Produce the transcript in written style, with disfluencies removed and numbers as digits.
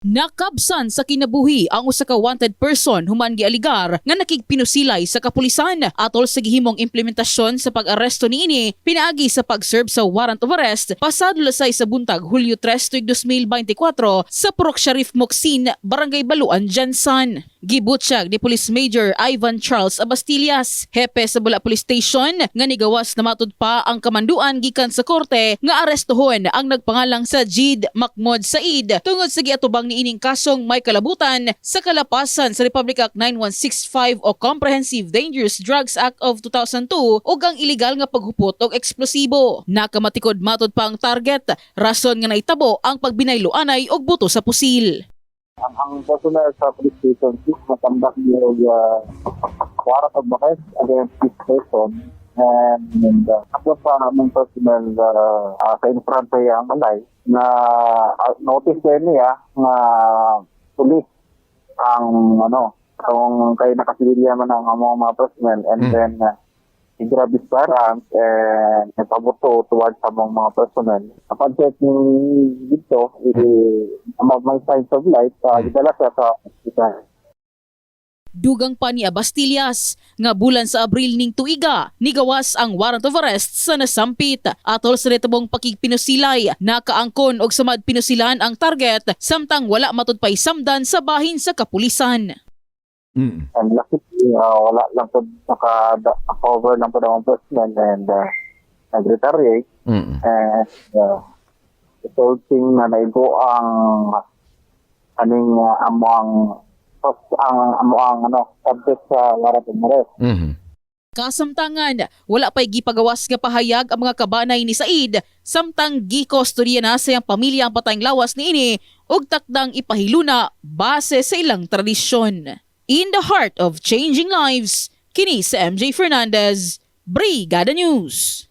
Nakabsan sa kinabuhi ang usa ka wanted person human gialigar nga nakigpinusilay sa kapulisan atol sa gihimong implementasyon sa pag-aresto niini pinaagi sa pag-serve sa warrant of arrest pasado lasay sa buntag Hulyo 3, 2024 sa Purok Sharif Mocsin, Barangay Baluan, Jansan. Gibutyag ni Police Major Ivan Charles Abastillas, hepe sa Bula Police Station, nga nigawas na matud pa ang kamanduan gikan sa korte nga arestohon ang nagpangalang sa Jid Mahmoud Said tungod sa giatubang niining kasong may kalabutan sa kalapasan sa Republic Act 9165 o Comprehensive Dangerous Drugs Act of 2002 ug ang iligal nga paghupot og eksplosibo. Nakamatikod matud pa ang target, rason nga naitabo ang pagbinayloanay og buto sa pusil. Ang personal sa police station is matambak yung warrant of arrest against this person and ako pa ng personal sa infront ay ang malay na notice ko niya na police ang kung kayo nakasilya man ang mga personnel and then i-grab his firearms and ipabuto towards sa mga personnel. Upon checking dito, may signs of life, idala siya sa hospital. Dugang pa ni Abastillas nga bulan sa Abril ning tuiga nigawas ang warrant of arrest sa nasampit atol sa retubong pakigpinusilay, nakaangkon og samad pinusilan ang target samtang wala matud pay samdan sa bahin sa kapulisan. And lucky, wala lang po naka-cover lang po ng personnel and nag-retaliate. And resulting na naigo ang among subject sa warrant of arrest. Kasamtangan, wala pa'y gipagawas nga pahayag ang mga kabanay ni Said samtang gikustodiya na sa iyang pamilya ang patayng lawas niini ug takdang ipahiluna base sa ilang tradisyon. In the heart of changing lives, kini sa MJ Fernandez, Brigada News.